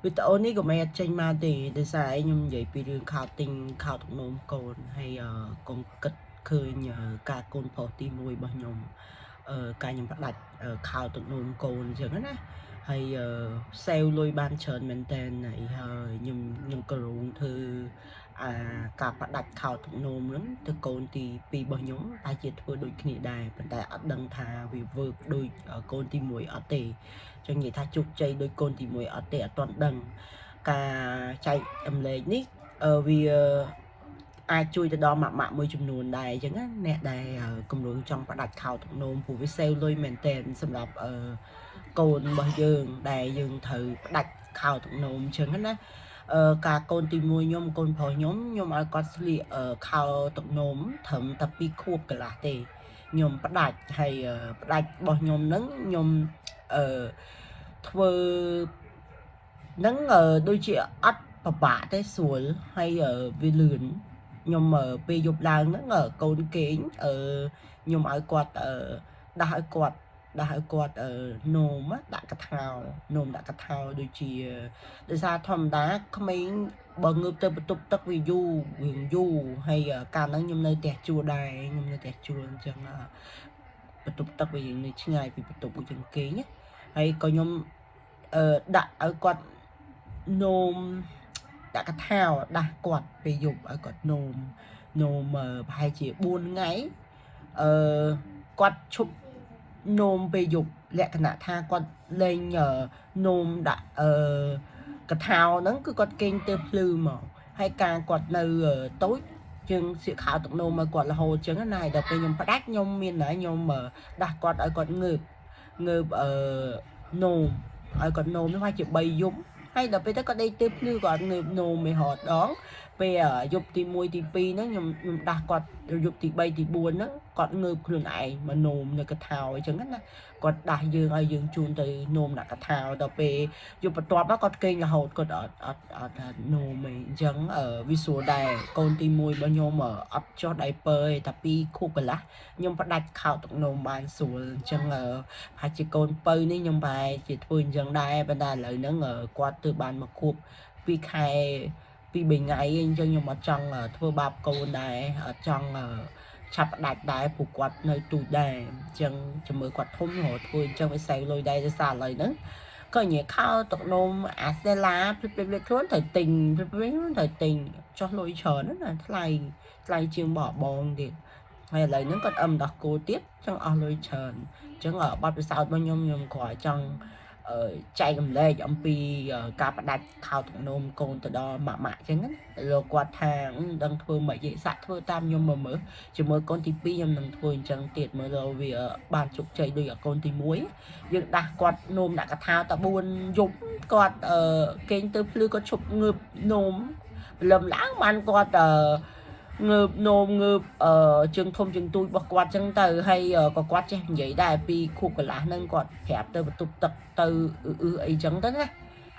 វីដេអូនេះក៏មិនអាចចេញមកទេដោយសារខ្ញុំនិយាយពីរឿងខោទិញខោទំនោមកូនហើយកុំគិតឃើញការកូនប្រុសទី1របស់ខ្ញុំការខ្ញុំផ្ដាច់ខោទំនោមកូនអញ្ចឹងណាហើយសេវលុយបានច្រើនមែនតើហើយខ្ញុំក៏រងធ្វើការផ្ដាច់ខោទំនោមហ្នឹងទៅកូនទី2របស់ខ្ញុំតែជាធ្វើដូចគ្នាដែរប៉ុន្តែអត់ដឹងថាវាវើកដូចកូនទី1អត់ទេចឹងនិយាយថាជោគជ័យដូចកូនទី1អត់ទេអត់ទាន់ដឹងការចែកអំលែកនេះវាអាចជួយទៅដល់ម៉ាក់មួយចំនួនដែរអញ្ចឹងណាអ្នកដែលគម្រោងចង់ផ្ដាច់ខោទំនោមព្រោះវាសេវលុយមែនតើសម្រាប់កូនរបស់យើងដែលយើងត្រូវផ្ដាច់ខោទំនោមអញ្ចឹងណាការកូនទី1ខ្ញុំកូនប្រុសខ្ញុំឲ្យគាត់ស្លៀកខោទំនោមត្រឹមតែ2ខួបកន្លះទេខ្ញុំផ្ដាច់ហើយផ្ដាច់របស់ខ្ញុំហ្នឹងខ្ញុំធ្វើហ្នឹងដូចជាអត់ពិបាកទេស្រួលហើយវាលឿនខ្ញុំពេលយប់ឡើងហ្នឹងកូនគេងខ្ញុំឲ្យគាត់ដាស់ឲ្យគាត់នោមដាក់កថោនោមដាក់កថោដូចជាដោយសារធម្មតាក្មេងបើងើបទៅបន្ទប់ទឹកវាយូរហើយកាលហ្នឹងខ្ញុំនៅផ្ទះជួលដែរខ្ញុំនៅផ្ទះជួលអញ្ចឹងបន្ទប់ទឹកវានៅឆ្ងាយពីបន្ទប់អញ្ចឹងគេងហើយក៏ខ្ញុំដាក់ឲ្យគាត់នោមដាក់កថោដាស់គាត់ពេលយប់ឲ្យគាត់នោមប្រហែលជា4ថ្ងៃគាត់ឈប់នោមពេលយប់លក្ខណៈថាគាត់លេងនោមដាក់កថោហ្នឹងគឺគាត់គេងទៅភ្លឺមកហើយការគាត់នៅតូចជាងសៀកខោទឹកនោមឲ្យគាត់រហូតចឹងណាហើយដល់ពេលខ្ញុំផ្ដាច់ខ្ញុំមានណាខ្ញុំដាស់គាត់ឲ្យគាត់ងើបនោមឲ្យគាត់នោមហ្នឹងឲ្យជា3យប់ហើយដល់ពេលទៅគាត់ដេកទៅភ្លឺគាត់ងើបនោមឯហត់ដងពេលយប់ទី1ទី2ហ្នឹងខ្ញុំដាស់គាត់យប់ទី3ទី4ហ្នឹងគាត់ងើបខ្លួនឯងមកនោមនៅកថោអញ្ចឹងណាគាត់ដាស់យើងឲ្យយើងជូនទៅនោមដាក់កថោដល់ពេលយប់បន្ទាប់មកគាត់គេងរហូតគាត់អត់នោមអីអញ្ចឹងវាស្រួលដែរកូនទី1របស់ខ្ញុំអត់ចោះដៃពើទេតែ2ខួបកន្លះខ្ញុំផ្ដាច់ខោទឹកនោមបានស្រួលអញ្ចឹងហាក់ជាកូនពៅនេះខ្ញុំប្រហែលជាធ្វើអញ្ចឹងដែរប៉ុន្តែឥឡូវហ្នឹងគាត់ទើបបានមកខួប2ខែ2-3ថ្ងៃអញ្ចឹងខ្ញុំអត់ចង់ធ្វើបាបកូនដែរអត់ចង់ឆាប់ផ្ដាច់ដែរព្រោះគាត់នៅទូចដែរអញ្ចឹងចាំមើលគាត់ធំរហូតធ្វើអញ្ចឹងវាសេវលុយដែរទៅសារឥឡូវហ្នឹងក៏ញ៉ែខោទឹកនោមអាស្តេឡាភ្លេចខ្លួនត្រូវទិញត្រូវទិញចោះលុយច្រើនណាថ្លៃជាងបងទៀតហើយឥឡូវហ្នឹងគាត់ដោះគោទៀតចង់អស់លុយច្រើនអញ្ចឹងបាត់ពិសោធន៍របស់ខ្ញុំគ្រាន់ចង់ចែកកំលែកអំពីការផ្ដាច់ខោទំនោមកូនទៅដល់ម៉ាក់អញ្ចឹងណាលោកគាត់ថាដឹងធ្វើមិនយេសាក់ធ្វើតាមខ្ញុំមើលជាមួយកូនទី2ខ្ញុំនឹងធ្វើអញ្ចឹងទៀតមើលវាបានជោគជ័យដូចកូនទី1យើងដាស់គាត់នោមដាក់កថាត4យប់គាត់គេងទៅភ្លឺគាត់ឈប់ងើបនោមព្រលឹមឡើងបានគាត់ងើបនោមងើបជើងធំជើងទូចរបស់គាត់ចឹងទៅហើយក៏គាត់ចេះនិយាយដែរពីខួបកន្លះហ្នឹងគាត់ប្រាប់ទៅបន្ទប់ទឹកទៅអីចឹងទៅណា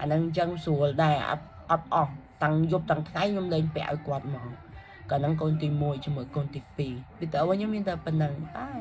អាហ្នឹងចឹងស្រួលដែរអត់អស់តាំងយប់តាំងថ្ងៃខ្ញុំលេងពាក់ឲ្យគាត់មកកាលហ្នឹងកូនទី1ជាមួយកូនទី2វីដេអូខ្ញុំមានតែប៉ុណ្្នឹងបាយ